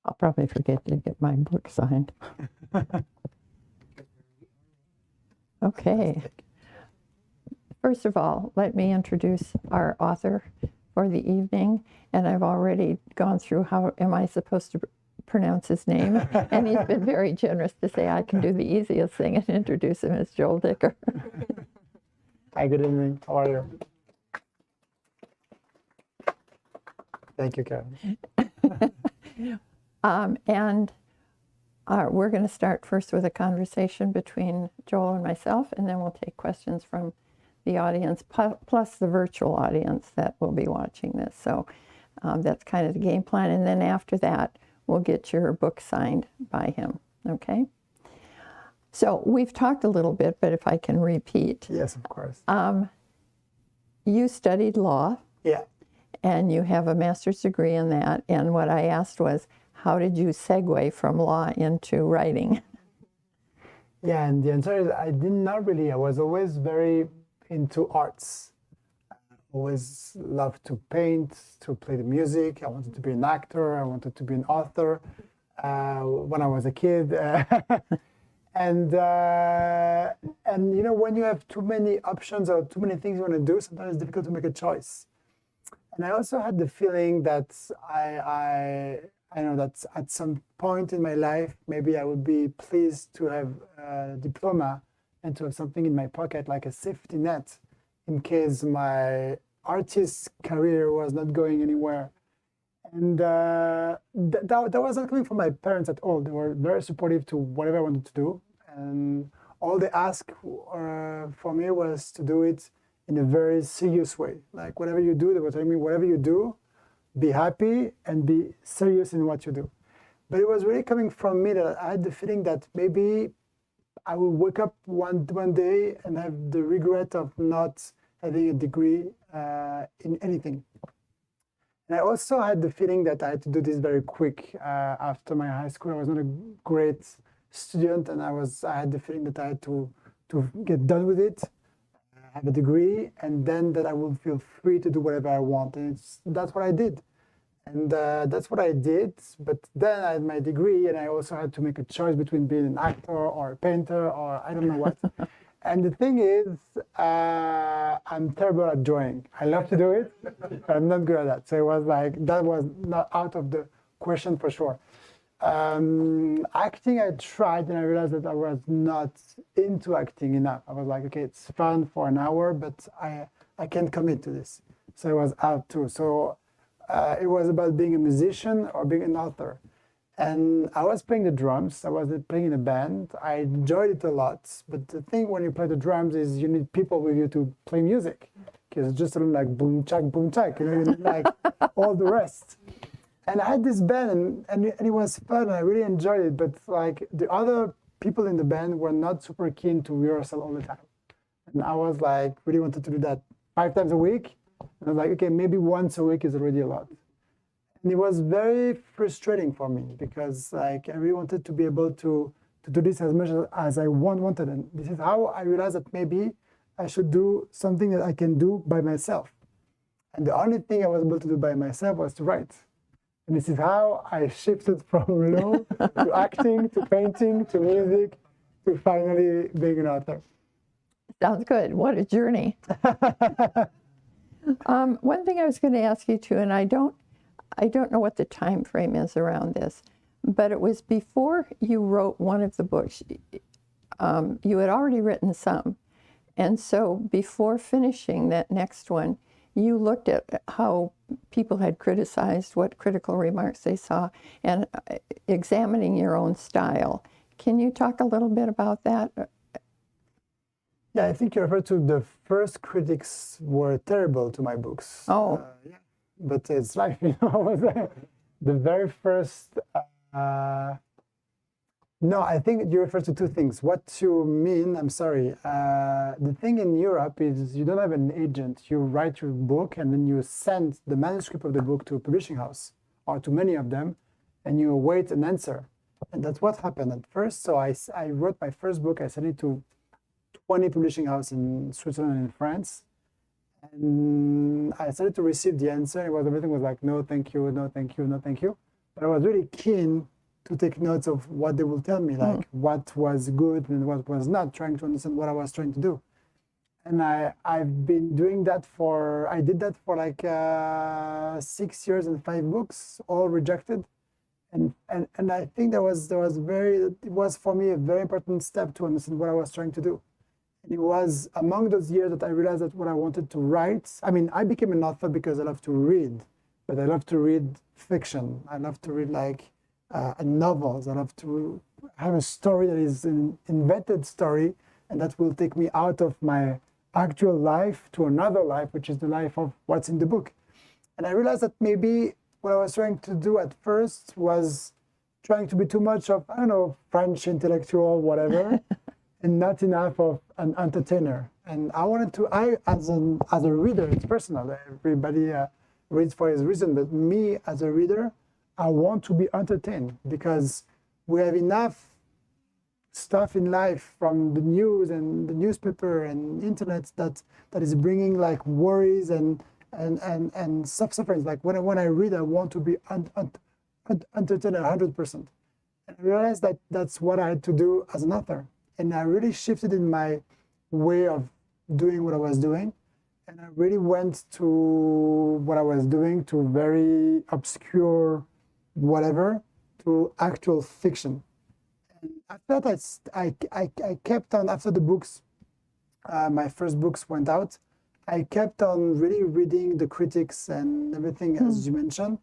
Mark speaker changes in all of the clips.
Speaker 1: I'll probably forget to get my book signed. Okay. First of all, let me introduce our author for the evening. And I've already gone through how am I supposed to pronounce his name. And he's been very generous to say I can do the easiest thing and introduce him as Joel Dicker.
Speaker 2: Hi, good evening. How are you? Thank you, Karen.
Speaker 1: We're going to start first with a conversation between Joel and myself, and then we'll take questions from the audience, plus the virtual audience that will be watching this. So that's kind of the game plan. And then after that, we'll get your book signed by him, okay? So we've talked a little bit, but if I can repeat.
Speaker 2: Yes, of course.
Speaker 1: You studied law.
Speaker 2: Yeah.
Speaker 1: And you have a master's degree in that. And what I asked was, how did you segue from law into writing?
Speaker 2: Yeah, and the answer is I did not really. I was always very into arts. I always loved to paint, to play the music. I wanted to be an actor. I wanted to be an author when I was a kid. And you know, when you have too many options or too many things you want to do, sometimes it's difficult to make a choice. And I also had the feeling that I know that at some point in my life, maybe I would be pleased to have a diploma and to have something in my pocket, like a safety net, in case my artist career was not going anywhere. And that was not coming from my parents at all. They were very supportive to whatever I wanted to do. And all they asked for me was to do it in a very serious way. Like whatever you do, they were telling me, whatever you do, be happy and be serious in what you do. But it was really coming from me that I had the feeling that maybe I will wake up one day and have the regret of not having a degree in anything. And I also had the feeling that I had to do this very quick. After my high school, I was not a great student, and I had the feeling that I had to get done with it, have a degree, and then that I will feel free to do whatever I want. And that's what I did. And that's what I did. But then I had my degree, and I also had to make a choice between being an actor or a painter or I don't know what. And the thing is, I'm terrible at drawing. I love to do it, but I'm not good at that. So it was like, that was not out of the question for sure. Acting, I tried, and I realized that I was not into acting enough. I was like, okay, it's fun for an hour, but I can't commit to this. So I was out too. So it was about being a musician or being an author. And I was playing the drums. I was playing in a band. I enjoyed it a lot. But the thing when you play the drums is you need people with you to play music. Because it's just like boom, chak, you know, you need like all the rest. And I had this band, and it was fun, and I really enjoyed it. But like the other people in the band were not super keen to rehearsal all the time. And I was like, really wanted to do that 5 times a week. And I was like, okay, maybe once a week is already a lot. And it was very frustrating for me because like I really wanted to be able to do this as much as I wanted. And this is how I realized that maybe I should do something that I can do by myself. And the only thing I was able to do by myself was to write. And this is how I shifted from law to acting, to painting, to music, to finally being an author.
Speaker 1: Sounds good. What a journey. One thing I was going to ask you too, and I don't know what the time frame is around this, but it was before you wrote one of the books. You had already written some. And so before finishing that next one, you looked at how people had criticized, what critical remarks they saw, and examining your own style. Can you talk a little bit about that?
Speaker 2: Yeah, I think you referred to the first critics were terrible to my books.
Speaker 1: Oh.
Speaker 2: Yeah. But it's life, you know. The very first... No, I think you refer to 2 things. What you mean, I'm sorry. The thing in Europe is you don't have an agent. You write your book and then you send the manuscript of the book to a publishing house or to many of them, and you await an answer. And that's what happened at first. So I wrote my first book. I sent it to 20 publishing houses in Switzerland and France. And I started to receive the answer. Everything was like, no, thank you, no, thank you, no, thank you. But but I was really keen to take notes of what they will tell me, like what was good and what was not, trying to understand what I was trying to do. And I've been doing that I did that for like 6 years and 5 books, all rejected. And I think it was for me a very important step to understand what I was trying to do. And it was among those years that I realized that what I wanted to write, I mean, I became an author because I love to read, but I love to read fiction. I love to read like novels. I love to have a story that is an invented story and that will take me out of my actual life to another life, which is the life of what's in the book. And I realized that maybe what I was trying to do at first was trying to be too much of, I don't know, French intellectual, whatever, and not enough of an entertainer. And I wanted to, as a reader, it's personal. Everybody reads for his reason, but me as a reader, I want to be entertained because we have enough stuff in life from the news and the newspaper and internet that is bringing like worries and sufferings. Like when I read, I want to be entertained 100%. And I realized that that's what I had to do as an author. And I really shifted in my way of doing what I was doing. And I really went to what I was doing to very obscure whatever to actual fiction. And after that, I kept on, after the books, my first books went out, I kept on really reading the critics and everything, as you mentioned.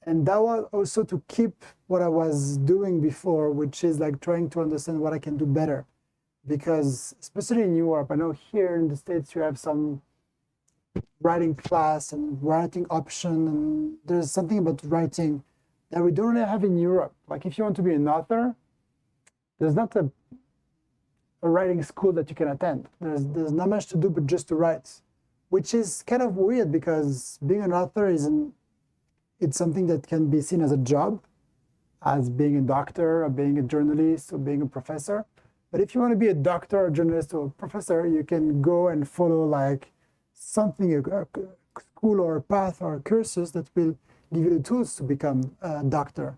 Speaker 2: And that was also to keep what I was doing before, which is like trying to understand what I can do better. Because especially in Europe, I know here in the States you have some writing class and writing option, and there's something about writing that we don't really have in Europe. Like if you want to be an author, there's not a writing school that you can attend. There's not much to do but just to write, which is kind of weird because being an author it's something that can be seen as a job, as being a doctor or being a journalist or being a professor. But if you want to be a doctor or journalist or a professor, you can go and follow like something, a school or a path or a cursus that will give you the tools to become a doctor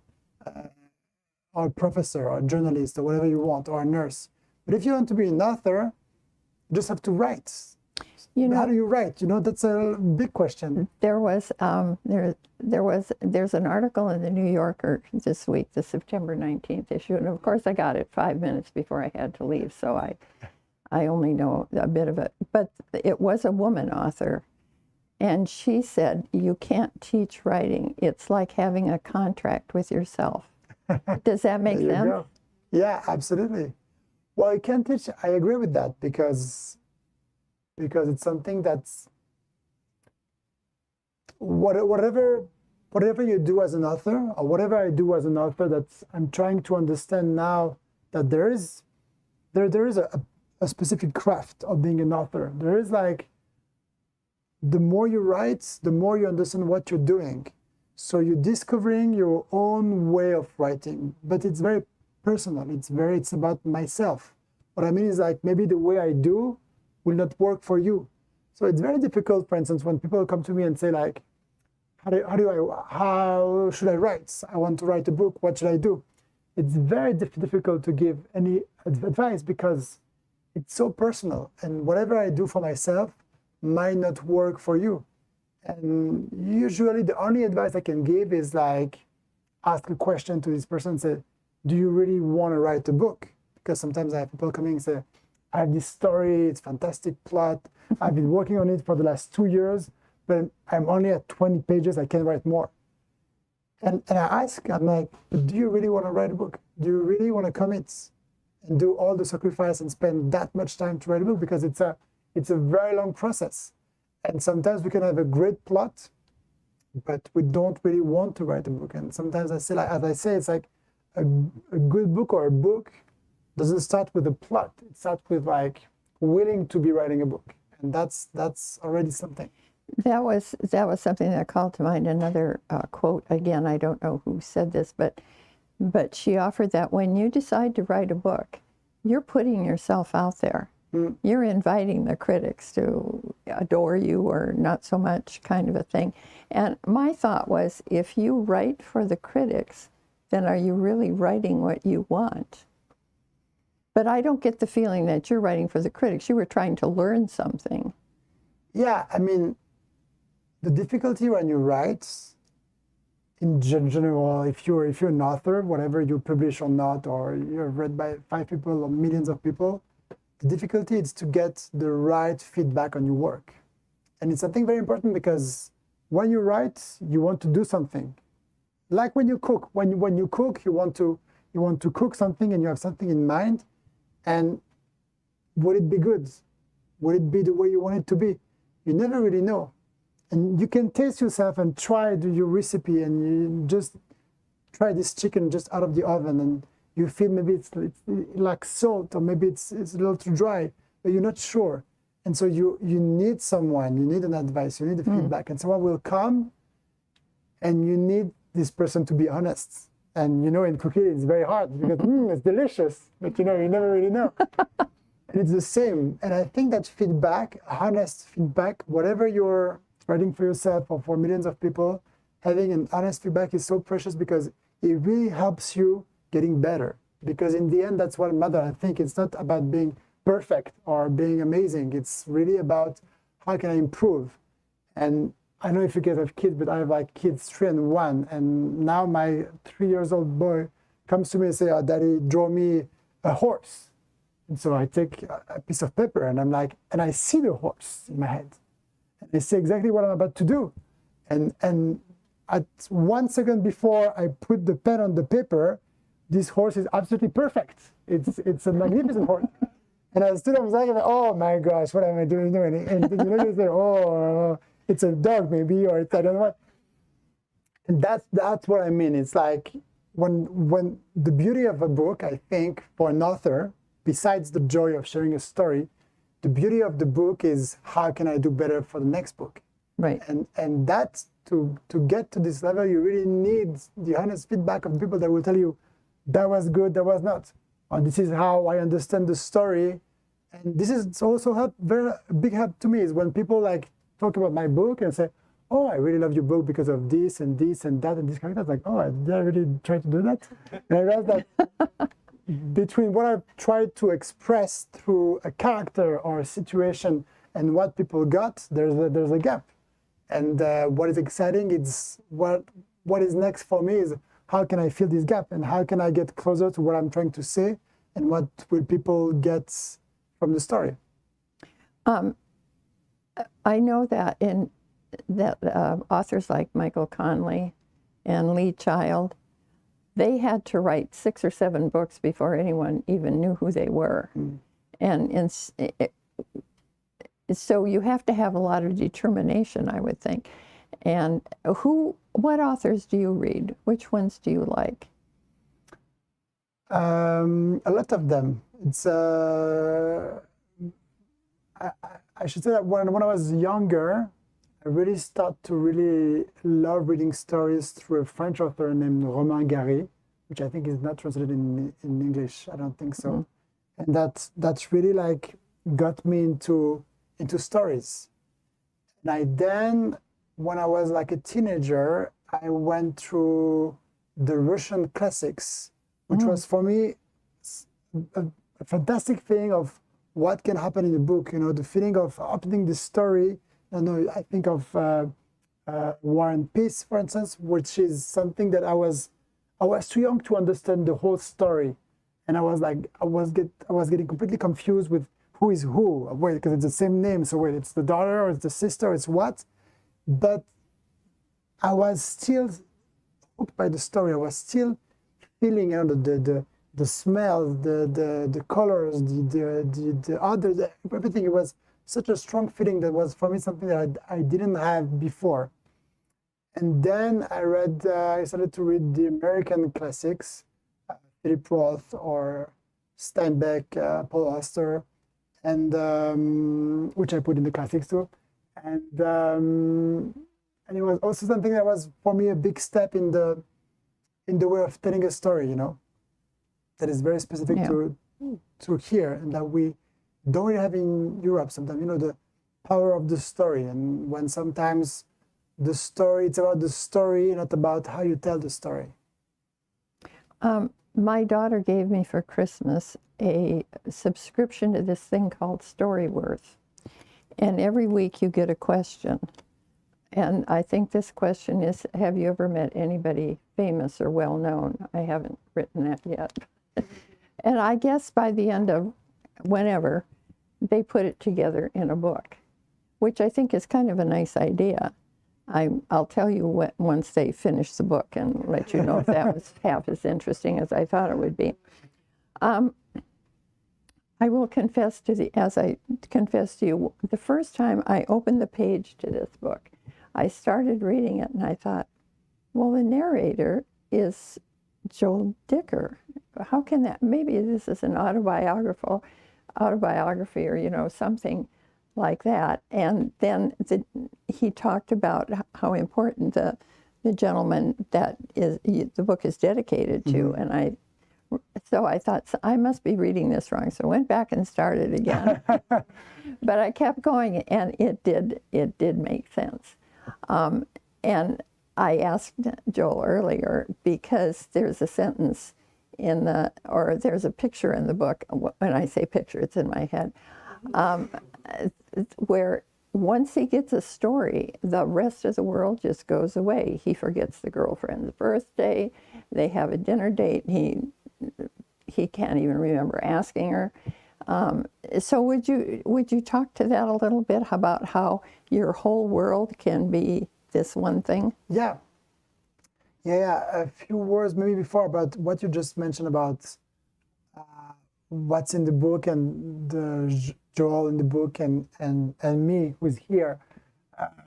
Speaker 2: or a professor or a journalist or whatever you want, or a nurse. But if you want to be an author, you just have to write. How do you write? That's a big question.
Speaker 1: There's an article in the New Yorker this week, the September 19th issue, and of course I got it 5 minutes before I had to leave, so I only know a bit of it. But it was a woman author, and she said, you can't teach writing. It's like having a contract with yourself. Does that make sense?
Speaker 2: Go. Yeah, absolutely. Well, you can't teach. I agree with that because it's something that's whatever you do as an author, or whatever I do as an author, I'm trying to understand now that there is a specific craft of being an author. There is like, the more you write, the more you understand what you're doing. So you're discovering your own way of writing, but it's very personal. It's about myself. What I mean is like maybe the way I do will not work for you. So it's very difficult, for instance, when people come to me and say like, how should I write? I want to write a book, what should I do? It's very difficult to give any advice because it's so personal, and whatever I do for myself might not work for you. And usually the only advice I can give is like, ask a question to this person and say, do you really want to write a book? Because sometimes I have people coming and say, I have this story, it's fantastic plot. I've been working on it for the last 2 years, but I'm only at 20 pages, I can write more. And I ask, I'm like, but do you really want to write a book? Do you really want to commit and do all the sacrifice and spend that much time to write a book? Because it's a very long process. And sometimes we can have a great plot, but we don't really want to write a book. And sometimes I say, like, as I say, it's like a good book or a book doesn't start with a plot. It starts with like willing to be writing a book. And that's already something.
Speaker 1: That was something that called to mind. Another quote, again, I don't know who said this, but she offered that when you decide to write a book, you're putting yourself out there. You're inviting the critics to adore you or not so much kind of a thing. And my thought was, if you write for the critics, then are you really writing what you want? But I don't get the feeling that you're writing for the critics. You were trying to learn something.
Speaker 2: Yeah, I mean, the difficulty when you write, in general, if you're an author, whatever you publish or not, or you're read by 5 people or millions of people, the difficulty is to get the right feedback on your work. And it's something very important because when you write, you want to do something. Like when you cook. When you cook, you want to cook something and you have something in mind. And would it be good? Would it be the way you want it to be? You never really know. And you can taste yourself and try your recipe, and you just try this chicken just out of the oven, and you feel maybe it's like salt, or maybe it's a little too dry, but you're not sure. And so you need someone, you need an advice, you need a feedback, and someone will come, and you need this person to be honest. And in cooking it's very hard because it's delicious, but you never really know. And it's the same. And I think that feedback, honest feedback, whatever you're writing for yourself or for millions of people, having an honest feedback is so precious because it really helps you getting better. Because in the end, that's what matters. I think it's not about being perfect or being amazing. It's really about how can I improve. And I know if you guys have kids, but I have like kids 3 and 1. And now my 3-year-old boy comes to me and says, "Oh, Daddy, draw me a horse." And so I take a piece of paper and I'm like, and I see the horse in my head. And I see exactly what I'm about to do. And at 1 second before I put the pen on the paper, this horse is absolutely perfect. It's a magnificent horse. And I stood up and was like, oh my gosh, what am I doing? And you say, oh, it's a dog maybe, or it's I don't know what. And that's what I mean. It's like when the beauty of a book, I think, for an author, besides the joy of sharing a story, the beauty of the book is how can I do better for the next book?
Speaker 1: Right.
Speaker 2: And that's to get to this level, you really need the honest feedback of people that will tell you that was good, that was not. Or this is how I understand the story. And this is also very big help to me is when people like talk about my book and say, oh, I really love your book because of this and this and that and this character. Like, oh, did I really try to do that? And I realized that between what I've tried to express through a character or a situation and what people got, there's a gap. And what is exciting is what is next for me is how can I fill this gap and how can I get closer to what I'm trying to say and what will people get from the story.
Speaker 1: I know that authors like Michael Conley and Lee Child, they had to write 6 or 7 books before anyone even knew who they were. And so you have to have a lot of determination, I would think. And what authors do you read? Which ones do you like?
Speaker 2: A lot of them. It's I should say that when I was younger, I really started to really love reading stories through a French author named Romain Gary, which I think is not translated in English. I don't think so. And that's really like got me into stories. And then, when I was like a teenager, I went through the Russian classics, which was for me a fantastic thing of what can happen in a book. The feeling of opening the story. I think of War and Peace, for instance, which is something that I was too young to understand the whole story, and I was getting completely confused with who is who. Wait, because it's the same name, so wait, it's the daughter or it's the sister, it's what? But I was still hooked by the story. I was still feeling the smell, the colors, the other, everything. It was such a strong feeling that was for me something that I didn't have before. And then I started to read the American classics, Philip Roth or Steinbeck, Paul Auster, and which I put in the classics too. And it was also something that was for me a big step in the way of telling a story, that is very specific to here, and that we don't really have in Europe sometimes. power of the story, and when sometimes the story, it's about the story, not about how you tell the story.
Speaker 1: My daughter gave me for Christmas a subscription to this thing called Storyworth. And every week you get a question. And I think this question is, have you ever met anybody famous or well-known? I haven't written that yet. And I guess by the end of whenever, they put it together in a book, which I think is kind of a nice idea. I'll tell you what once they finish the book and let you know if that was half as interesting as I thought it would be. I will confess as I confessed to you, the first time I opened the page to this book, I started reading it and I thought, well, the narrator is Joel Dicker. How can that? Maybe this is an autobiography, or something like that. And then he talked about how important the gentleman that the book is dedicated to. Mm-hmm. And so I thought, I must be reading this wrong. So I went back and started again. But I kept going, and it did make sense. And I asked Joel earlier, because there's a sentence there's a picture in the book. When I say picture, it's in my head, where once he gets a story, the rest of the world just goes away. He forgets the girlfriend's birthday. They have a dinner date. He can't even remember asking her. So would you talk to that a little bit about how your whole world can be this one thing?
Speaker 2: Yeah. A few words maybe before about what you just mentioned about what's in the book and the Joel in the book and me who's here.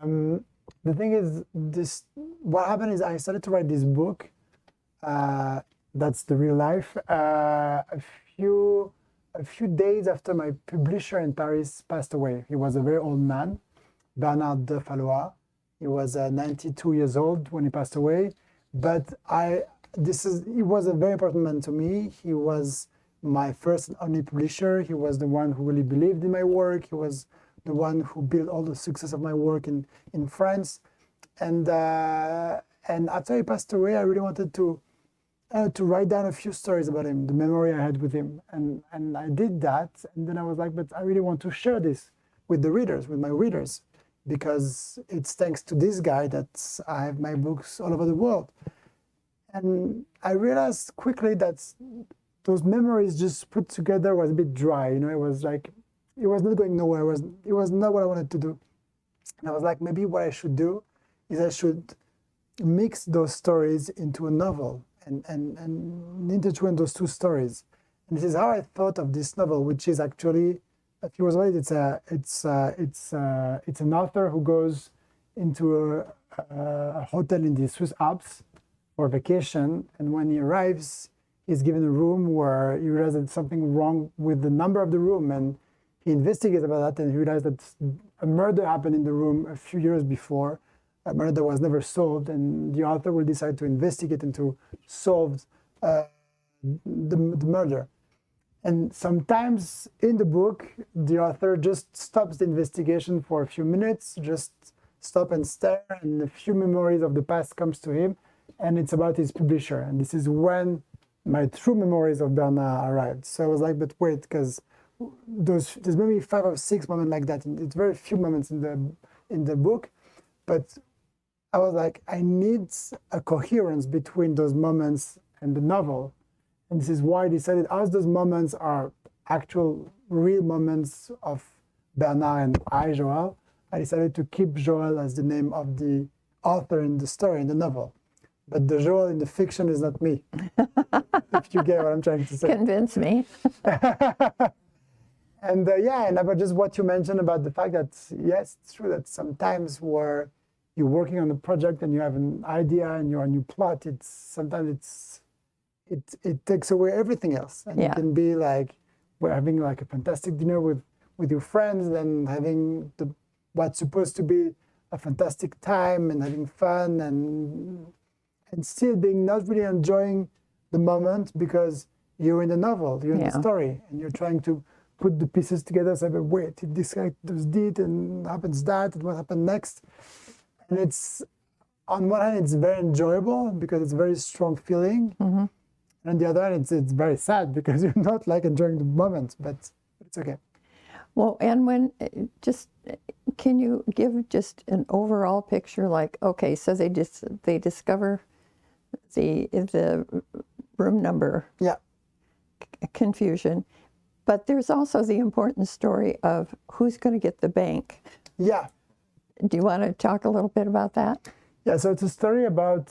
Speaker 2: The thing is, what happened is I started to write this book. That's the real life. A few days after my publisher in Paris passed away. He was a very old man, Bernard de Fallois. He was 92 years old when he passed away. But he was a very important man to me. He was my first and only publisher. He was the one who really believed in my work. He was the one who built all the success of my work in France. And after he passed away, I really wanted to write down a few stories about him, the memory I had with him. And I did that. And then I was like, but I really want to share this with the readers, with my readers, because it's thanks to this guy that I have my books all over the world. And I realized quickly that those memories just put together was a bit dry. It was like, it was not going nowhere. It was not what I wanted to do. And I was like, maybe what I should do is I should mix those stories into a novel and intertwine those two stories. And this is how I thought of this novel, which is actually, a few years later, it's an author who goes into a hotel in the Swiss Alps for vacation, and when he arrives, he's given a room where he realizes there's something wrong with the number of the room, and he investigates about that, and he realizes that a murder happened in the room a few years before. A murder that was never solved, and the author will decide to investigate and to solve the murder. And sometimes in the book, the author just stops the investigation for a few minutes, just stop and stare, and a few memories of the past comes to him, and it's about his publisher. And this is when my true memories of Bernard arrived. So I was like, but wait, because there's maybe 5 or 6 moments like that. It's very few moments in the book, but I was like, I need a coherence between those moments and the novel. And this is why I decided, as those moments are actual, real moments of Bernard and Joel, I decided to keep Joel as the name of the author in the story, in the novel. But the Joel in the fiction is not me, if you get what I'm trying to say.
Speaker 1: Convince me.
Speaker 2: And and about just what you mentioned about the fact that, yes, it's true that sometimes where you're working on a project and you have an idea and you're a new plot, it takes away everything else. And it can be like we're having like a fantastic dinner with your friends and having what's supposed to be a fantastic time and having fun and still being not really enjoying the moment because you're in the novel, you're in the story, and you're trying to put the pieces together. So, but wait, this guy does this, and happens that, and what happened next? And it's, on one hand, it's very enjoyable because it's a very strong feeling.
Speaker 1: Mm-hmm.
Speaker 2: And on the other hand, it's very sad because you're not like enjoying the moment, but it's okay.
Speaker 1: Well, and when, can you give just an overall picture? Like, okay, so they discover the room number
Speaker 2: Yeah.
Speaker 1: confusion, but there's also the important story of who's going to get the bank.
Speaker 2: Yeah.
Speaker 1: Do you want to talk a little bit about that?
Speaker 2: Yeah, so it's a story about,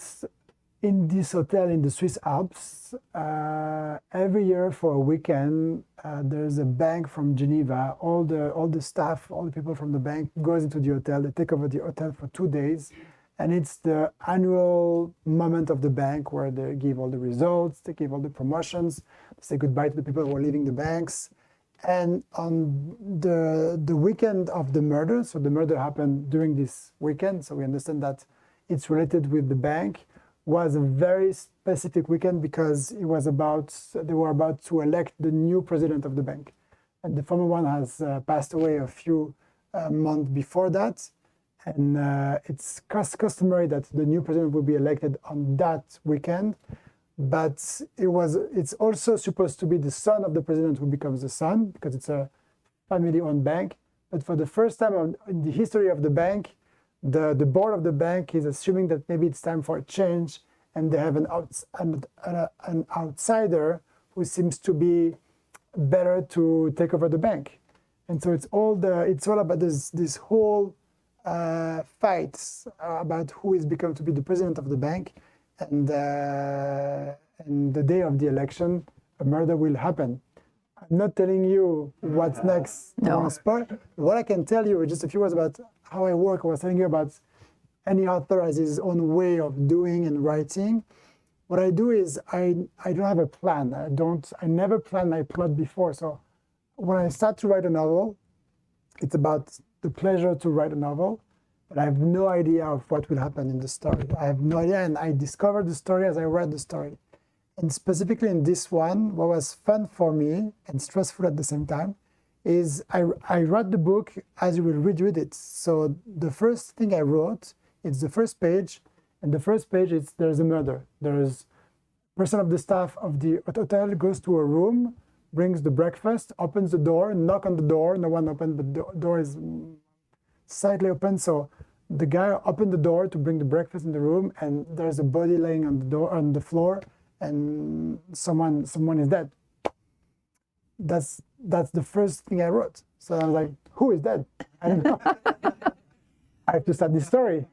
Speaker 2: in this hotel in the Swiss Alps, every year for a weekend, there's a bank from Geneva. All the staff, all the people from the bank goes into the hotel. They take over the hotel for 2 days. And it's the annual moment of the bank where they give all the results, they give all the promotions, they say goodbye to the people who are leaving the banks. And on the weekend of the murder, so the murder happened during this weekend, so we understand that it's related with the bank, was a very specific weekend because they were about to elect the new president of the bank. And the former one has passed away a few months before that. And it's customary that the new president will be elected on that weekend. But it's also supposed to be the son of the president who becomes the son, because it's a family-owned bank. But for the first time in the history of the bank, the board of the bank is assuming that maybe it's time for a change, and they have an outsider who seems to be better to take over the bank. And so it's all about this whole fights about who is become to be the president of the bank, and the day of the election, a murder will happen. I'm not telling you what's next.
Speaker 1: No.
Speaker 2: What I can tell you is just a few words about how I work. I was telling you about any author has his own way of doing and writing. What I do is I don't have a plan. I never plan my plot before. So when I start to write a novel, it's about the pleasure to write a novel, but I have no idea of what will happen in the story. I have no idea, and I discovered the story as I read the story. And specifically in this one, what was fun for me and stressful at the same time is I wrote the book as you will read it. So the first thing I wrote, it's the first page, and the first page is there's a murder. There's a person of the staff of the hotel goes to a room, brings the breakfast, opens the door, knock on the door, no one opened, but the door is slightly open. So the guy opened the door to bring the breakfast in the room, and there's a body laying on the floor, and someone is dead. That's the first thing I wrote. So I was like, who is dead? I don't know. I have to start this story.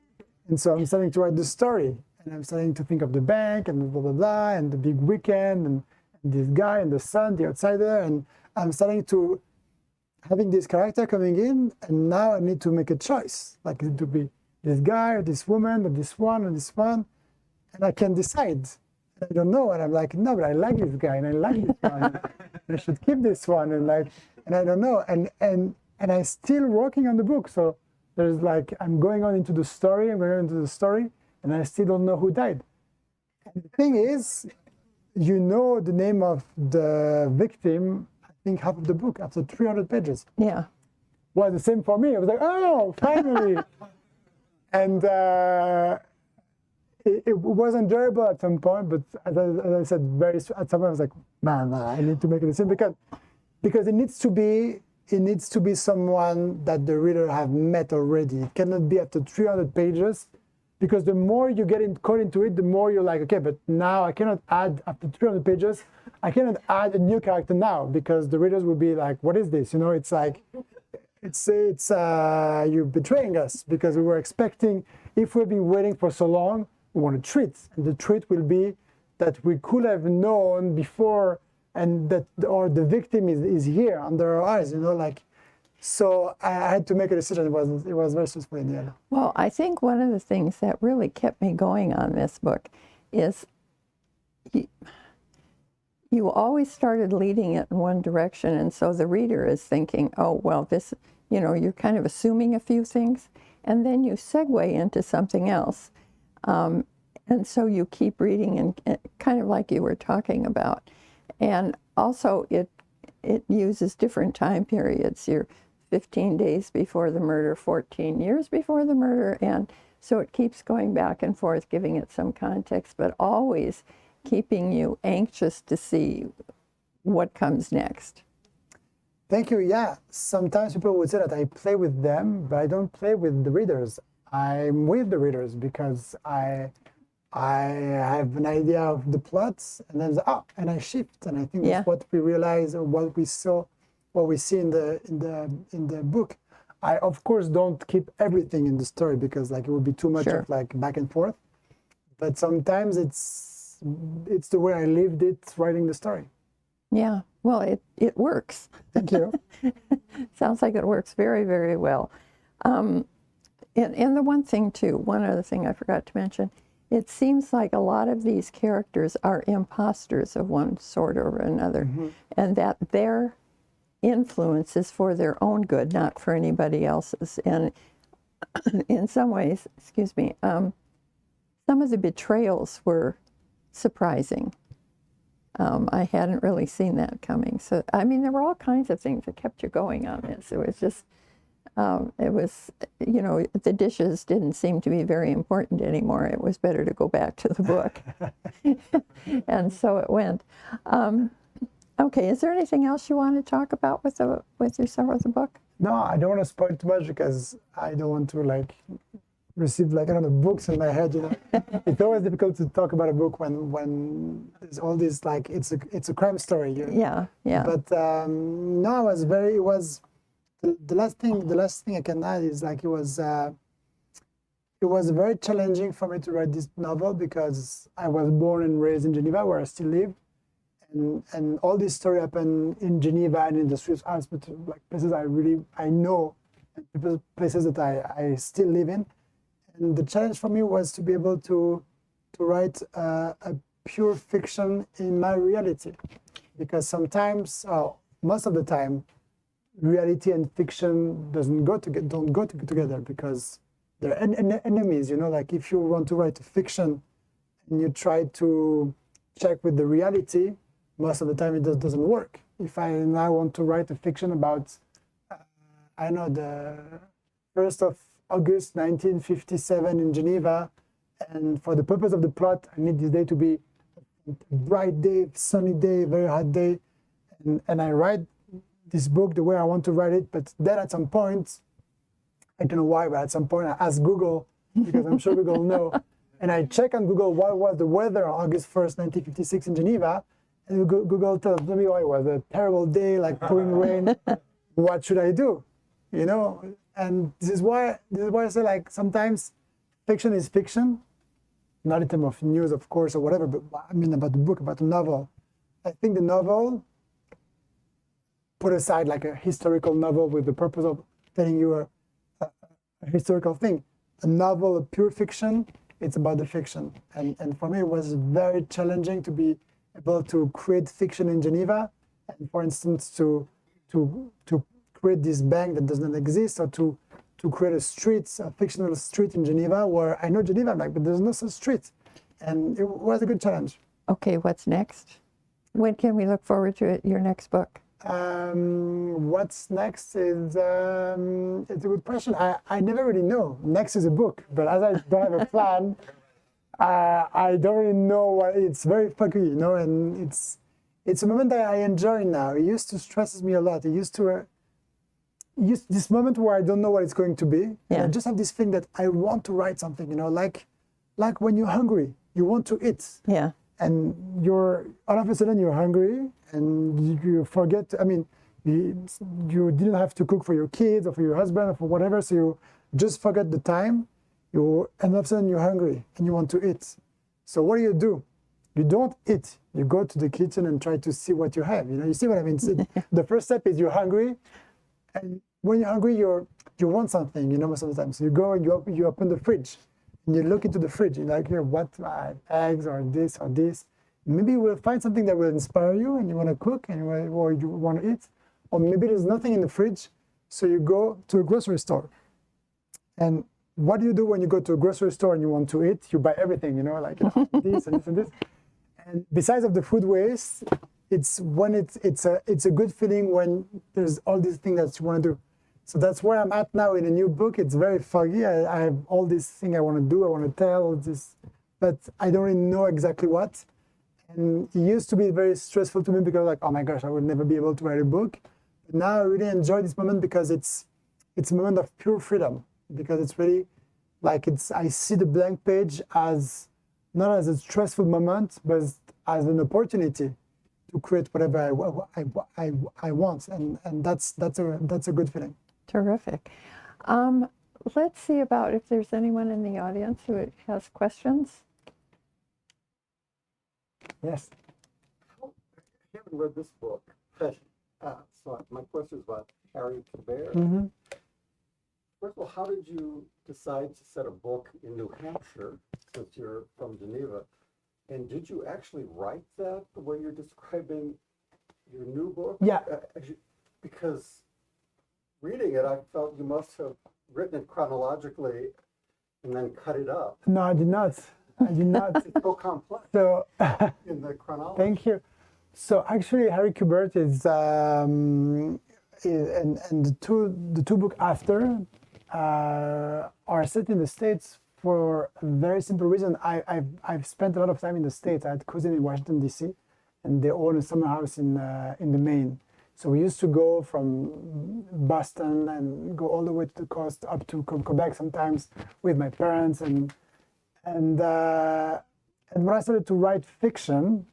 Speaker 2: And so I'm starting to write the story, and I'm starting to think of the bank and blah, blah, blah, and the big weekend, and this guy and the son, the outsider, and I'm starting to having this character coming in, and now I need to make a choice. Like, it to be this guy or this woman or this one, and I can decide. I don't know, and I'm like, no, but I like this guy and I like this one. And I should keep this one, and I don't know, and I'm still working on the book. So there's like I'm going on into the story, and I still don't know who died. And the thing is, you know the name of the victim, I think half of the book, after 300 pages.
Speaker 1: Yeah.
Speaker 2: Well, the same for me. I was like, oh, finally. And it was enjoyable at some point, but as I said, at some point I was like, man, I need to make a decision because it needs to be someone that the reader have met already. It cannot be after 300 pages, because the more you get caught into it, the more you're like, okay, but now I cannot add, after 300 pages, I cannot add a new character now, because the readers will be like, what is this? You know, it's like, it's you're betraying us, because we were expecting, if we've been waiting for so long, we want a treat, and the treat will be that we could have known before, and that, or the victim is here under our eyes, you know, like. So I had to make a decision. It was very stressful in the end.
Speaker 1: Well, I think one of the things that really kept me going on this book is you always started leading it in one direction, and so the reader is thinking, oh, well, this, you know, you're kind of assuming a few things, and then you segue into something else. And so you keep reading, and kind of like you were talking about. And also it uses different time periods. You're 15 days before the murder, 14 years before the murder, and so it keeps going back and forth, giving it some context, but always keeping you anxious to see what comes next.
Speaker 2: Thank you. Yeah, sometimes people would say that I play with them, but I don't play with the readers. I'm with the readers because I have an idea of the plots, and then and I shift, and I think
Speaker 1: Yeah.
Speaker 2: that's what we realize, or what we saw, what we see in the book. I of course don't keep everything in the story because like it would be too much
Speaker 1: Sure.
Speaker 2: of like back and forth. But sometimes it's the way I lived it writing the story.
Speaker 1: Yeah, well, it works.
Speaker 2: Thank you.
Speaker 1: Sounds like it works very, very well. And the one thing too, one other thing I forgot to mention, it seems like a lot of these characters are imposters of one sort or another, and that their influence is for their own good, not for anybody else's. And in some ways, excuse me, some of the betrayals were surprising. I hadn't really seen that coming. So, I mean, there were all kinds of things that kept you going on this. It was just, it was, you know, the dishes didn't seem to be very important anymore. It was better to go back to the book. And so it went. Okay, is there anything else you want to talk about with the book?
Speaker 2: No, I don't want to spoil too much because I don't want to like receive like I don't know books in my head. You know, it's always difficult to talk about a book when there's all this like it's a crime story. You know?
Speaker 1: Yeah, yeah.
Speaker 2: But no, it was the last thing I can add is like it was very challenging for me to write this novel because I was born and raised in Geneva, where I still live. And all this story happened in Geneva and in the Swiss Alps, but like places I know, and places that I still live in. And the challenge for me was to be able to write a pure fiction in my reality, because sometimes, most of the time, reality and fiction don't go together because they're enemies. You know, like if you want to write a fiction and you try to check with the reality, most of the time it doesn't work. If I now want to write a fiction about, I know, the 1st of August 1957 in Geneva, and for the purpose of the plot, I need this day to be a bright day, sunny day, very hot day, and I write this book the way I want to write it, but then at some point, I don't know why, but at some point I ask Google, because I'm sure Google know, and I check on Google what was the weather on August 1st, 1956 in Geneva, and Google tells me, oh, it was a terrible day, like pouring rain. What should I do? You know, and this is why I say like sometimes fiction is fiction, not in terms of news, of course, or whatever, but I mean about the book, about the novel. I think the novel, put aside like a historical novel with the purpose of telling you a historical thing. A novel, a pure fiction, it's about the fiction. And for me, it was very challenging to be able to create fiction in Geneva, and for instance, to create this bank that does not exist, or to create a fictional street in Geneva, where I know Geneva, like, but there's no such street. And it was a good challenge.
Speaker 1: Okay, what's next? When can we look forward to your next book?
Speaker 2: What's next is it's a good question. I never really know. Next is a book, but as I don't have a plan, I don't really know what. It's very funky, you know, and it's a moment that I enjoy now. It used to stresses me a lot. It used to this moment where I don't know what it's going to be.
Speaker 1: Yeah.
Speaker 2: And I just have this thing that I want to write something, you know, like when you're hungry, you want to eat.
Speaker 1: Yeah.
Speaker 2: And you're all of a sudden you're hungry and you forget. I mean, you didn't have to cook for your kids or for your husband or for whatever, so you just forget the time. And all of a sudden you're hungry and you want to eat. So what do? You don't eat. You go to the kitchen and try to see what you have. You know, you see what I mean? So the first step is you're hungry, and when you're hungry, you want something. You know, most of the time. So you go and you open the fridge. And you look into the fridge, you're like, here, what, eggs or this or this. Maybe you will find something that will inspire you and you want to cook or you want to eat. Or maybe there's nothing in the fridge, so you go to a grocery store. And what do you do when you go to a grocery store and you want to eat? You buy everything, you know, like this and this and this. And besides of the food waste, it's when it's a good feeling when there's all these things that you want to do. So that's where I'm at now in a new book. It's very foggy. I have all these things I want to do, I want to tell, all this, but I don't really know exactly what. And it used to be very stressful to me because like, oh my gosh, I would never be able to write a book. But now I really enjoy this moment because it's a moment of pure freedom, because it's really like I see the blank page as not as a stressful moment, but as an opportunity to create whatever I want, and that's a good feeling.
Speaker 1: Terrific. Let's see about if there's anyone in the audience who has questions.
Speaker 2: Yes.
Speaker 3: I haven't read this book, so my question is about Harry Kubert.
Speaker 2: Mm-hmm.
Speaker 3: First of all, how did you decide to set a book in New Hampshire, since you're from Geneva? And did you actually write that the way you're describing your new book?
Speaker 2: Yeah.
Speaker 3: Because reading it, I felt you must have written it chronologically and then cut it up.
Speaker 2: No, I did not. I did not.
Speaker 3: It's so complex
Speaker 2: So
Speaker 3: in the chronology.
Speaker 2: thank you. So actually, Harry Kubert is and the two books after are set in the States for a very simple reason. I've spent a lot of time in the States. I had cousins in Washington D.C. and they own a summer house in the Maine. So we used to go from Boston and go all the way to the coast up to Quebec sometimes with my parents and when I started to write fiction,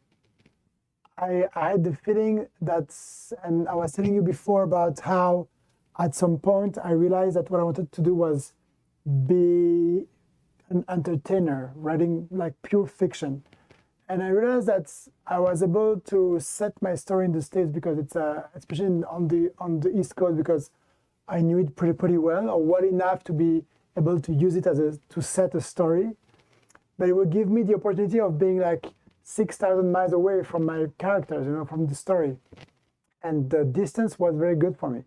Speaker 2: I had the feeling that, and I was telling you before about how at some point I realized that what I wanted to do was be an entertainer, writing like pure fiction. And I realized that I was able to set my story in the States because it's especially on the East Coast, because I knew it pretty well, or well enough to be able to use it to set a story. But it would give me the opportunity of being like 6,000 miles away from my characters, from the story. And the distance was very good for me,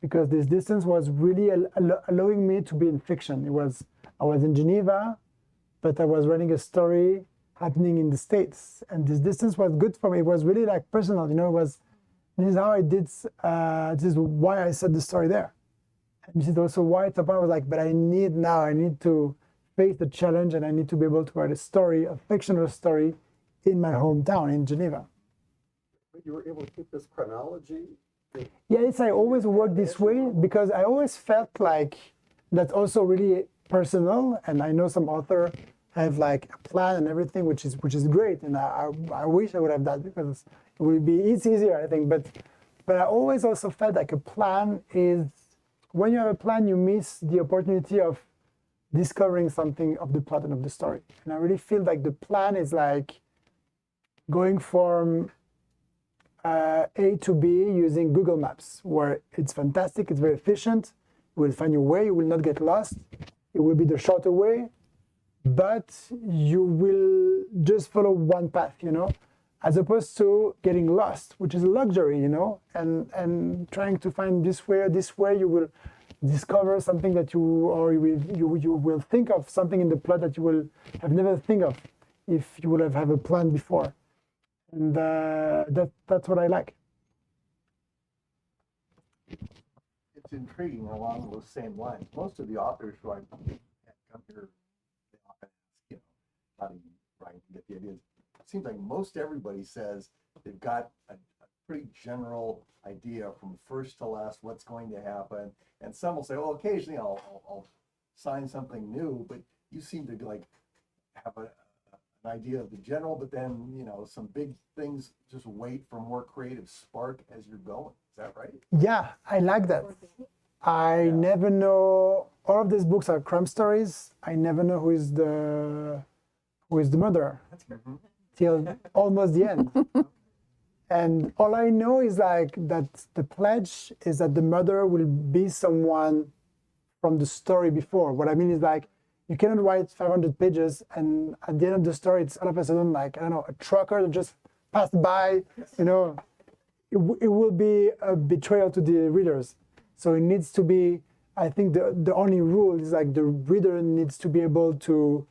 Speaker 2: because this distance was really allowing me to be in fiction. I was in Geneva, but I was writing a story happening in the States, and this distance was good for me. It was really like personal, this is how I did, this is why I set the story there. And this is also why at the point I was like, but I need to face the challenge, and I need to be able to write a fictional story in my hometown in Geneva.
Speaker 3: But you were able to keep this chronology?
Speaker 2: Yes, I always worked this way because I always felt like that's also really personal, and I know some authors have like a plan and everything, which is great, and I wish I would have that, because it's easier, I think. But I always also felt like a plan is, when you have a plan, you miss the opportunity of discovering something of the plot and of the story. And I really feel like the plan is like going from A to B using Google Maps, where it's fantastic, it's very efficient, you will find your way, you will not get lost, it will be the shorter way, but you will just follow one path, as opposed to getting lost, which is a luxury, and trying to find this way you will discover something that you will think of something in the plot that you will have never think of if you would have a plan before. And that's what I like.
Speaker 4: It's intriguing along those same lines. Most of the authors who I've come here, they often ask, how do you write and get the ideas? It seems like most everybody says they've got a pretty general idea from first to last what's going to happen, and some will say, "Oh, occasionally I'll sign something new," but you seem to like have an idea of the general, but then some big things just wait for more creative spark as you're going. Is that right?
Speaker 2: Yeah, I like that. I never know. All of these books are crime stories. I never know who is the murderer till almost the end. And all I know is like that the pledge is that the murderer will be someone from the story before. What I mean is like, you cannot write 500 pages and at the end of the story, it's all of a sudden like, I don't know, a trucker that just passed by, it will be a betrayal to the readers. So it needs to be, I think the only rule is like the reader needs to be able to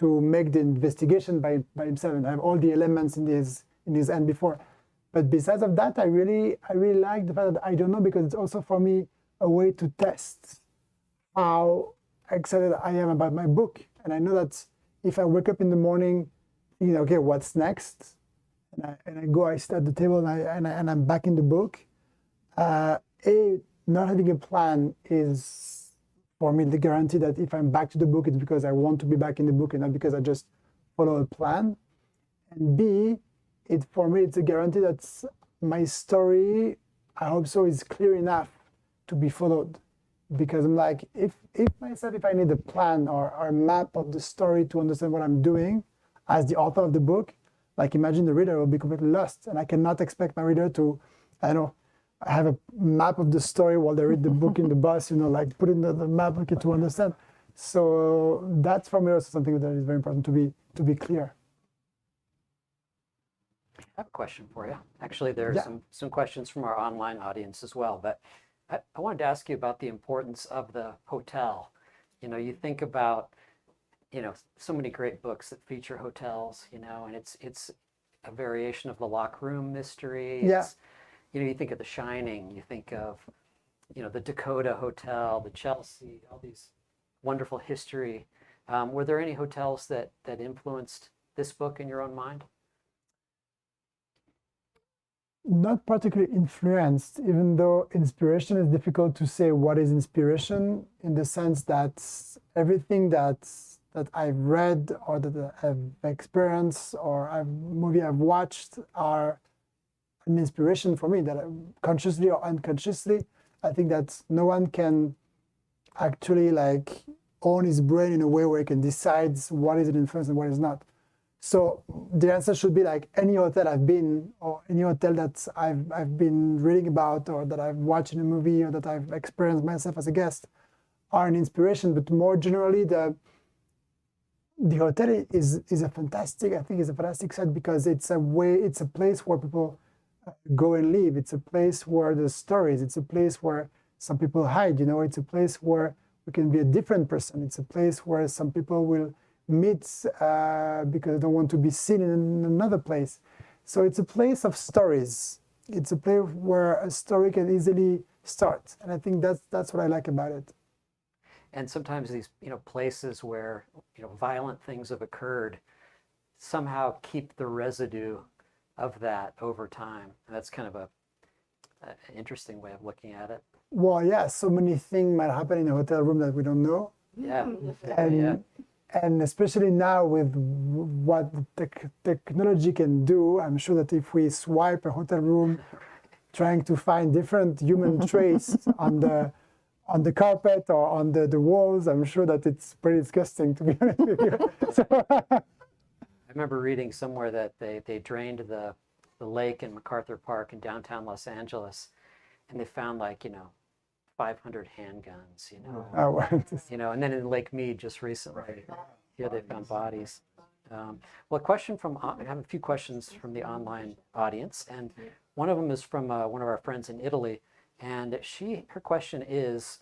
Speaker 2: make the investigation by himself and have all the elements in his hand before. But besides of that, I really like the fact that I don't know, because it's also for me a way to test how excited I am about my book. And I know that if I wake up in the morning, okay, what's next? And I go, I sit at the table, and I'm back in the book. Not having a plan is for me the guarantee that if I'm back to the book, it's because I want to be back in the book and not because I just follow a plan. And B, for me, it's a guarantee that my story, I hope so, is clear enough to be followed. Because I'm like, if I need a plan or a map of the story to understand what I'm doing as the author of the book, like imagine the reader will be completely lost. And I cannot expect my reader to, I don't know, have a map of the story while they read the book in the bus, like put in the map to understand. So that's for me also something that is very important to be clear.
Speaker 5: I have a question for you. Actually, there are some questions from our online audience as well, but I wanted to ask you about the importance of the hotel. You think about, so many great books that feature hotels, and it's a variation of the locked room mystery.
Speaker 2: Yeah.
Speaker 5: You think of The Shining, you think of, the Dakota Hotel, the Chelsea, all these wonderful history. Were there any hotels that influenced this book in your own mind?
Speaker 2: Not particularly influenced, even though inspiration is difficult to say what is inspiration, in the sense that everything that I've read or that I've experienced or movie I've watched are an inspiration for me, that consciously or unconsciously, I think that no one can actually like own his brain in a way where he can decide what is an influence and what is not. So the answer should be like any hotel I've been, or any hotel that I've been reading about, or that I've watched in a movie, or that I've experienced myself as a guest, are an inspiration. But more generally, the hotel is a fantastic, I think, is a fantastic set, because it's a place where people go and live. It's a place where there's stories. It's a place where some people hide. It's a place where we can be a different person. It's a place where some people will meet because they don't want to be seen in another place. So it's a place of stories. It's a place where a story can easily start, and I think that's what I like about it.
Speaker 5: And sometimes these, places where, violent things have occurred somehow keep the residue of that over time. And that's kind of an interesting way of looking at it.
Speaker 2: Well, yeah, so many things might happen in a hotel room that we don't know.
Speaker 5: Yeah.
Speaker 2: And especially now with what the technology can do, I'm sure that if we swipe a hotel room trying to find different human trace on the carpet or on the walls, I'm sure that it's pretty disgusting, to be honest with you.
Speaker 5: I remember reading somewhere that they drained the lake in MacArthur Park in downtown Los Angeles, and they found 500 handguns, and then in Lake Mead just recently, here they found bodies. Well, I have a few questions from the online audience, and one of them is from one of our friends in Italy, and her question is,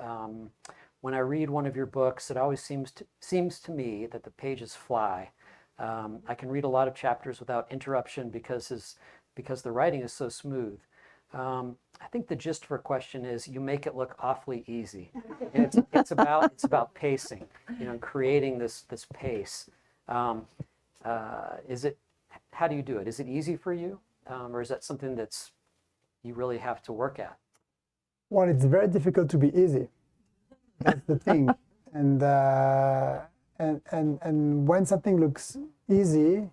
Speaker 5: when I read one of your books, it always seems to me that the pages fly. I can read a lot of chapters without interruption because the writing is so smooth. I think the gist of her question is you make it look awfully easy. And it's about pacing, creating this pace. How do you do it? Is it easy for you? Or is that something you really have to work at?
Speaker 2: Well, it's very difficult to be easy. That's the thing. And when something looks easy,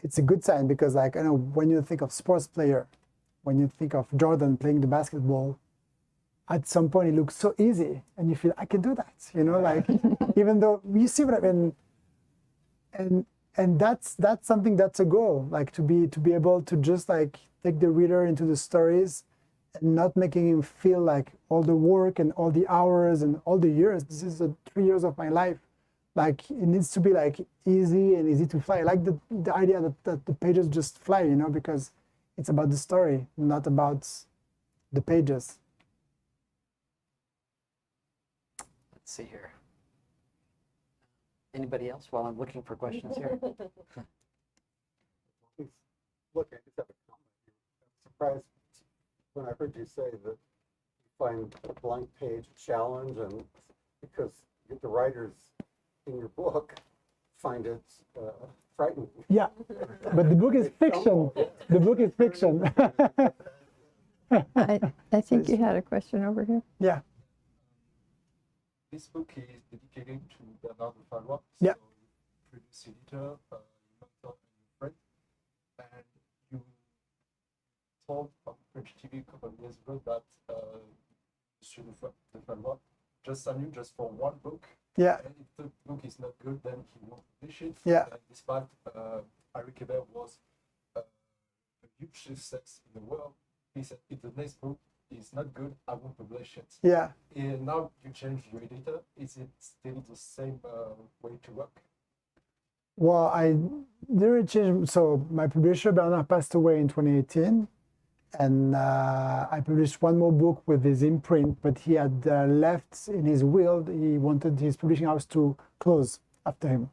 Speaker 2: it's a good sign, because when you think of sports player, when you think of Jordan playing the basketball, at some point it looks so easy, and you feel I can do that, even though you see what I mean. And that's something, that's a goal, to be able to just take the reader into the stories, and not making him feel like all the work and all the hours and all the years. This is 3 years of my life. It needs to be easy and easy to fly. I like the idea that the pages just fly, because it's about the story, not about the pages.
Speaker 5: Let's see here. Anybody else while I'm looking for questions here?
Speaker 3: Look, I just have a comment. surprised when I heard you say that you find a blank page a challenge, and because the writers in your book find it frightening.
Speaker 2: Yeah, but the book is fiction. The book is fiction.
Speaker 1: I think you had a question over here.
Speaker 2: Yeah.
Speaker 6: This book is dedicated to Bernard de Valois.
Speaker 2: Yeah.
Speaker 6: So previous editor, mentor, and friend. And you told on French TV a couple of years ago that Monsieur de Valois just signed you just for one book.
Speaker 2: Yeah.
Speaker 6: And if the book is not good, then he won't publish it.
Speaker 2: Yeah.
Speaker 6: And despite Harry Quebert was a huge success in the world, he said, if the next book is not good, I won't publish it.
Speaker 2: Yeah.
Speaker 6: And now you changed your editor. Is it still the same way to work?
Speaker 2: Well, I didn't change. So my publisher Bernard passed away in 2018, and I published one more book with his imprint. But he had left in his will. He wanted his publishing house to close after him.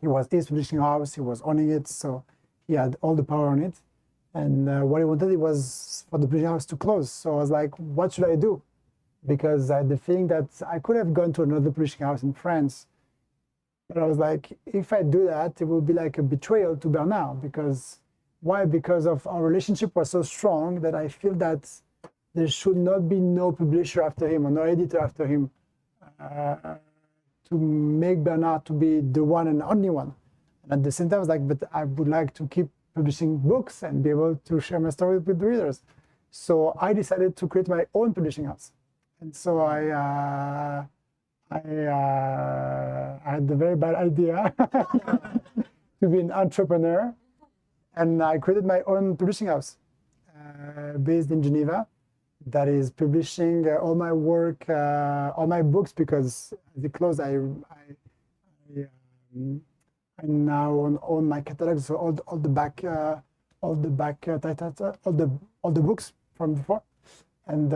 Speaker 2: It was his publishing house. He was owning it, so he had all the power on it. And what he wanted, it was for the publishing house to close. So I was like, what should I do? Because I had the feeling that I could have gone to another publishing house in France. But I was like, if I do that, it will be like a betrayal to Bernard. Because why? Because of our relationship was so strong that I feel that there should not be no publisher after him or no editor after him to make Bernard to be the one and only one. And at the same time, I was like, but I would like to keep publishing books and be able to share my story with the readers. So I decided to create my own publishing house. And so I had the very bad idea to be an entrepreneur. And I created my own publishing house based in Geneva that is publishing all my work, all my books, because as it closed, I now own my catalog, so all the back titles, all the books from before, and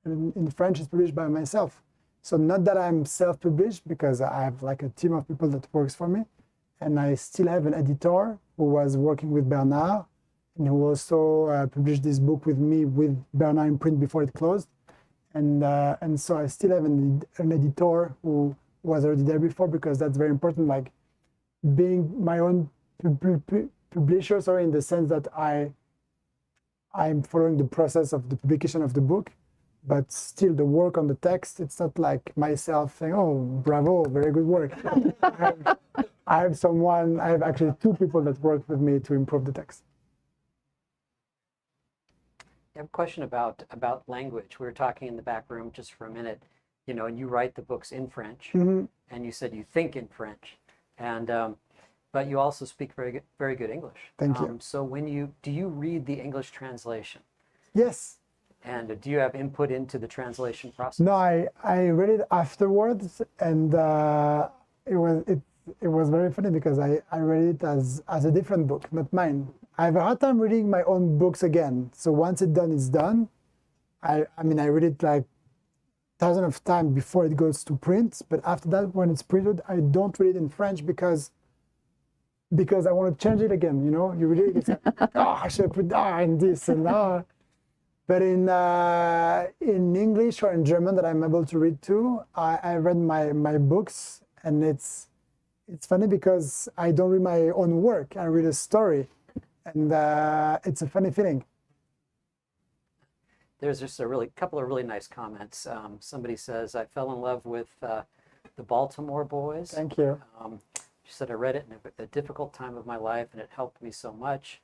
Speaker 2: in French it's published by myself. So not that I'm self-published, because I have like a team of people that works for me, and I still have an editor who was working with Bernard, and who also published this book with me with Bernard in print before it closed, and so I still have an editor who was already there before, because that's very important, like being my own publisher, sorry, in the sense that I'm following the process of the publication of the book, but still the work on the text, it's not like myself saying, oh, bravo, very good work. I have actually two people that work with me to improve the text.
Speaker 5: I have a question about language. We were talking in the back room just for a minute, you know, and you write the books in French,
Speaker 2: Mm-hmm.
Speaker 5: and you said you think in French, and but you also speak very good English.
Speaker 2: Thank you.
Speaker 5: So do you read the English translation,
Speaker 2: Yes.
Speaker 5: and do you have input into the translation process?
Speaker 2: No, I read it afterwards, and it was very funny, because I read it as a different book, not mine. I have a hard time reading my own books again. So once it's done, it's done. I mean, I read it like thousands of times before it goes to print. But after that, when it's printed, I don't read it in French because I want to change it again. You know, you read it, it's like, oh, I should put and this and that. But in English or in German that I'm able to read too, I read my books, and it's funny because I don't read my own work. I read a story, and it's a funny feeling.
Speaker 5: There's just a couple of really nice comments. Somebody says, I fell in love with the Baltimore Boys.
Speaker 2: Thank you.
Speaker 5: She said, I read it in a difficult time of my life, and it helped me so much.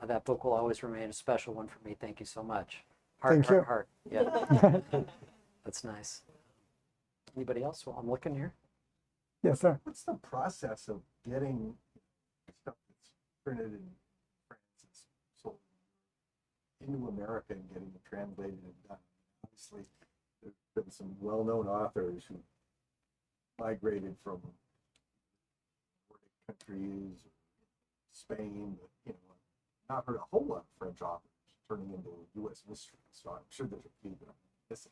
Speaker 5: That book will always remain a special one for me. Thank you so much. Heart,
Speaker 2: Thank
Speaker 5: heart,
Speaker 2: you.
Speaker 5: heart. Yeah. That's nice. Anybody else? Well, I'm looking here.
Speaker 2: Yes, sir.
Speaker 4: What's the process of getting stuff that's printed in France and sold into America and getting it translated and done? Obviously, there's been some well-known authors who migrated from Nordic countries, Spain, but, you know, not heard a whole lot of French authors turning into U.S. mysteries. So I'm sure there's a few that I'm missing.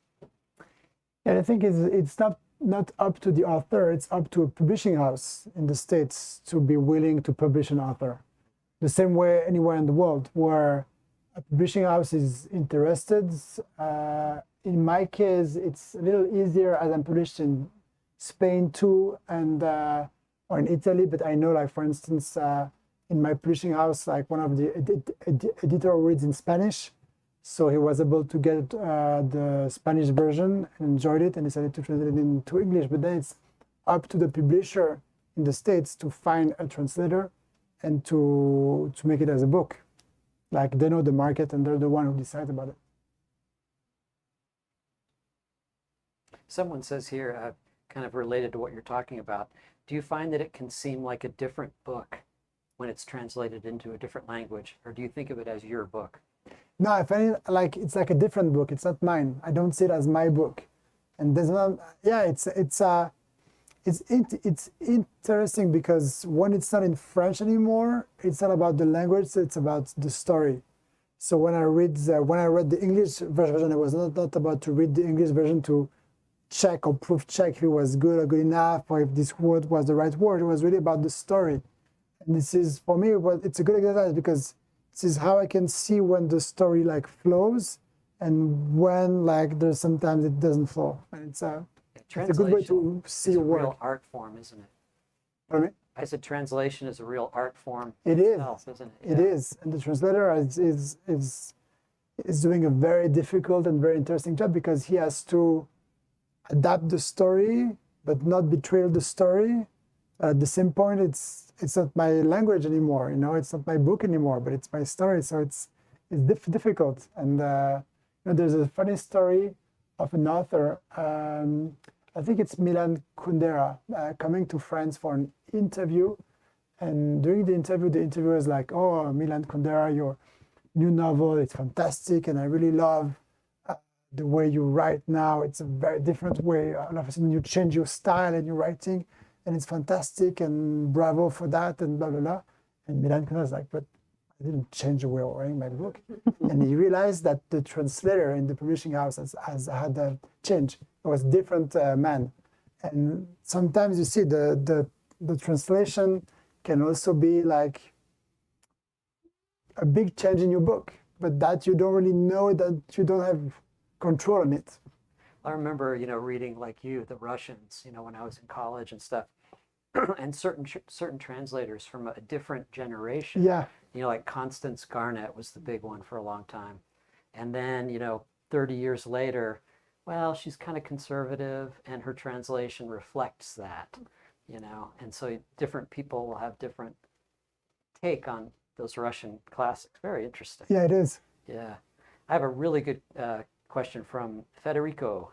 Speaker 2: And I think it's not up to the author, it's up to a publishing house in the States to be willing to publish an author. The same way anywhere in the world, where a publishing house is interested. In my case, it's a little easier as I'm published in Spain too, and or in Italy. But I know, like for instance, in my publishing house, like one of the editor reads in Spanish, so he was able to get the Spanish version and enjoyed it, and decided to translate it into English. But then it's up to the publisher in the States to find a translator and to make it as a book. Like they know the market and they're the one who decides about it.
Speaker 5: Someone says here, kind of related to what you're talking about, do you find that it can seem like a different book when it's translated into a different language, or do you think of it as your book?
Speaker 2: No, I find it like it's like a different book. It's not mine. I don't see it as my book. And there's not, yeah, it's interesting because when it's not in French anymore, it's not about the language, it's about the story. So when I read the English version, it was not about to read the English version to check or proof check if it was good or good enough or if this word was the right word. It was really about the story. And this is, for me, it's a good exercise because this is how I can see when the story like flows and when like there's sometimes it doesn't flow. And it's a good way to see
Speaker 5: is a
Speaker 2: work.
Speaker 5: real art form, isn't it?
Speaker 2: Pardon me?
Speaker 5: I said translation is a real art form
Speaker 2: It is.
Speaker 5: itself, isn't it?
Speaker 2: It
Speaker 5: Yeah.
Speaker 2: is. And the translator is doing a very difficult and very interesting job because he has to adapt the story but not betray the story. At the same point, it's not my language anymore. You know, it's not my book anymore, but it's my story. So it's difficult. And there's a funny story of an author. I think it's Milan Kundera coming to France for an interview. And during the interviewer is like, "Oh, Milan Kundera, your new novel, it's fantastic, and I really love the way you write now. It's a very different way. All of a sudden, you change your style and your writing, and it's fantastic, and bravo for that, and blah, blah, blah." And Milan Kundera is like, "But I didn't change the way of writing my book." And he realized that the translator in the publishing house has had a change. It was a different man. And sometimes you see the translation can also be like a big change in your book, but that you don't really know, that you don't have control on it.
Speaker 5: I remember, reading like you, the Russians, when I was in college and stuff, and certain translators from a different generation.
Speaker 2: Yeah.
Speaker 5: Like Constance Garnett was the big one for a long time. And then, 30 years later, well, she's kind of conservative and her translation reflects that, and so different people will have different take on those Russian classics. Very interesting.
Speaker 2: Yeah, it is.
Speaker 5: Yeah. I have a really good question from Federico.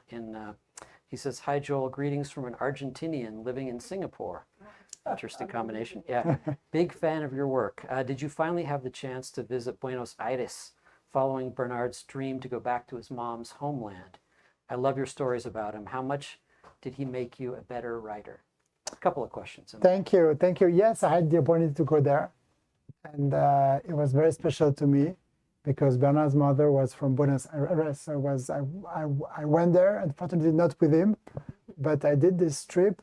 Speaker 5: He says, "Hi, Joel. Greetings from an Argentinian living in Singapore." Interesting combination. Yeah. Big fan of your work. Did you finally have the chance to visit Buenos Aires following Bernard's dream to go back to his mom's homeland? I love your stories about him. How much did he make you a better writer? A couple of questions.
Speaker 2: Thank you. Thank you. Yes, I had the opportunity to go there. And it was very special to me because Bernard's mother was from Buenos Aires. So I went there, unfortunately not with him, but I did this trip.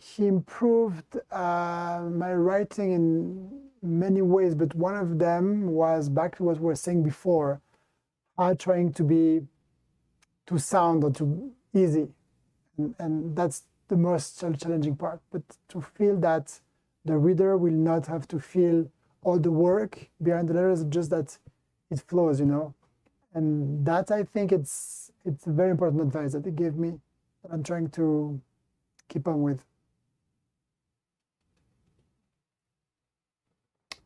Speaker 2: He improved my writing in many ways, but one of them was back to what we were saying before, trying to sound or to easy. And that's the most challenging part, but to feel that the reader will not have to feel all the work behind the letters, just that it flows, And that, I think, it's a very important advice that he gave me that I'm trying to keep on with.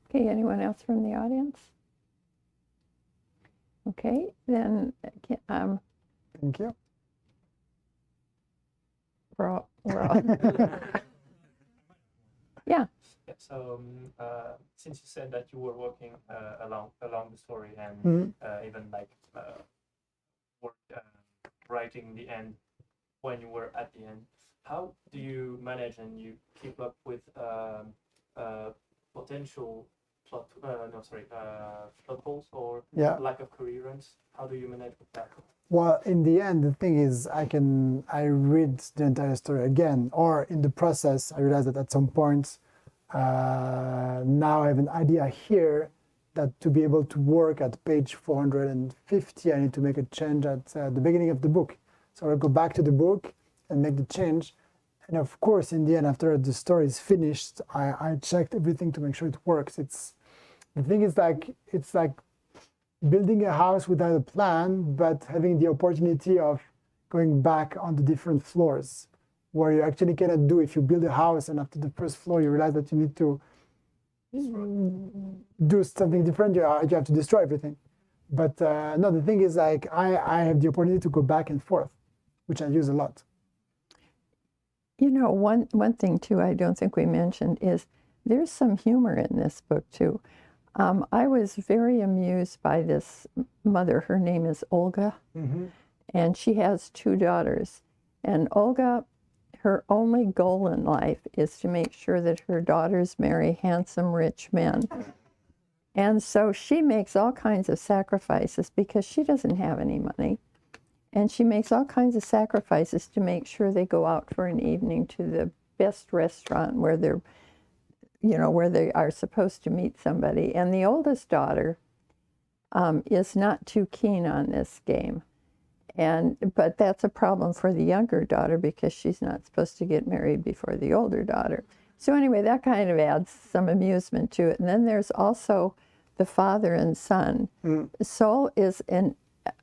Speaker 1: Okay, anyone else from the audience? Okay, then
Speaker 2: Thank you.
Speaker 1: we're all yeah.
Speaker 6: Yeah, so since you said that you were working along the story and even like writing the end when you were at the end, how do you manage and you keep up with potential plot holes or lack of coherence? How do you manage with that?
Speaker 2: Well, in the end, the thing is, I read the entire story again, or in the process, I realize that at some point, now I have an idea here, that to be able to work at page 450, I need to make a change at the beginning of the book. So I'll go back to the book and make the change. And of course, in the end, after the story is finished, I checked everything to make sure it works. The thing is it's like building a house without a plan, but having the opportunity of going back on the different floors, where you actually cannot do if you build a house and after the first floor you realize that you need to do something different, you have to destroy everything. But no, the thing is like I have the opportunity to go back and forth, which I use a lot.
Speaker 1: You know, one thing too I don't think we mentioned is there's some humor in this book too. I was very amused by this mother. Her name is Olga, and she has 2 daughters. And Olga, her only goal in life is to make sure that her daughters marry handsome, rich men. And so she makes all kinds of sacrifices because she doesn't have any money. And she makes all kinds of sacrifices to make sure they go out for an evening to the best restaurant where they're, you know, where they are supposed to meet somebody. And the oldest daughter is not too keen on this game. But that's a problem for the younger daughter because she's not supposed to get married before the older daughter. So anyway, that kind of adds some amusement to it. And then there's also the father and son. Sol is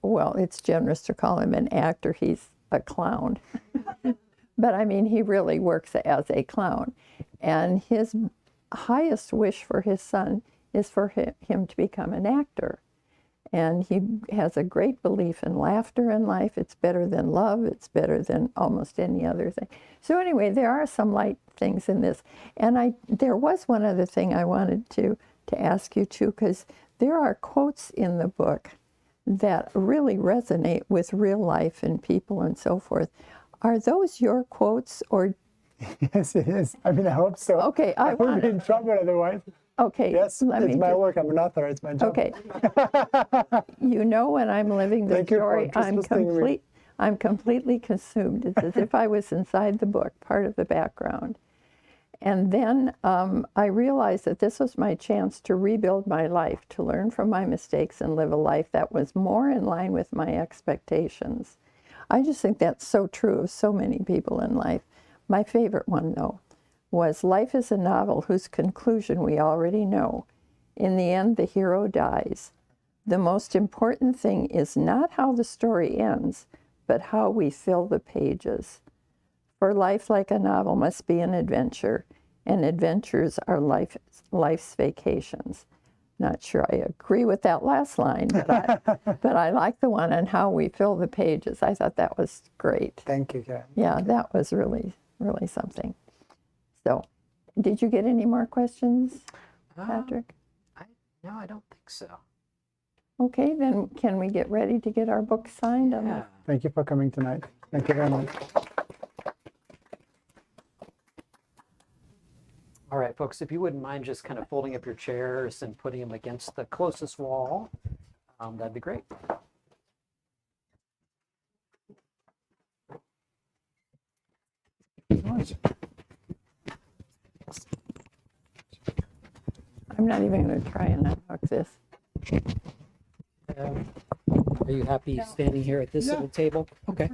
Speaker 1: well, it's generous to call him an actor. He's a clown. But I mean, he really works as a clown. And his highest wish for his son is for him to become an actor. And he has a great belief in laughter in life. It's better than love. It's better than almost any other thing. So anyway, there are some light things in this. And there was one other thing I wanted to ask you too, because there are quotes in the book that really resonate with real life and people and so forth. Are those your quotes or?
Speaker 2: Yes, it is. I mean, I hope so.
Speaker 1: Okay,
Speaker 2: I would be in trouble otherwise.
Speaker 1: Okay.
Speaker 2: Yes, it's my work. I'm an author. It's my job.
Speaker 1: Okay. You know, when I'm living the story, I'm completely consumed. It's as if I was inside the book, part of the background. And then I realized that this was my chance to rebuild my life, to learn from my mistakes and live a life that was more in line with my expectations. I just think that's so true of so many people in life. My favorite one, though, was life is a novel whose conclusion we already know. In the end, the hero dies. The most important thing is not how the story ends, but how we fill the pages. For life, like a novel, must be an adventure, and adventures are life's vacations. Not sure I agree with that last line, but I like the one on how we fill the pages. I thought that was great.
Speaker 2: Thank you, Karen.
Speaker 1: Yeah, that was really, really something. So, did you get any more questions, Patrick?
Speaker 5: No, I don't think so.
Speaker 1: Okay, then can we get ready to get our book signed?
Speaker 5: Yeah.
Speaker 2: Thank you for coming tonight. Thank you very much.
Speaker 5: All right, folks, if you wouldn't mind just kind of folding up your chairs and putting them against the closest wall, that'd be great.
Speaker 1: I'm not even going to try and unhook this.
Speaker 5: Are you happy standing here at this little table? Okay.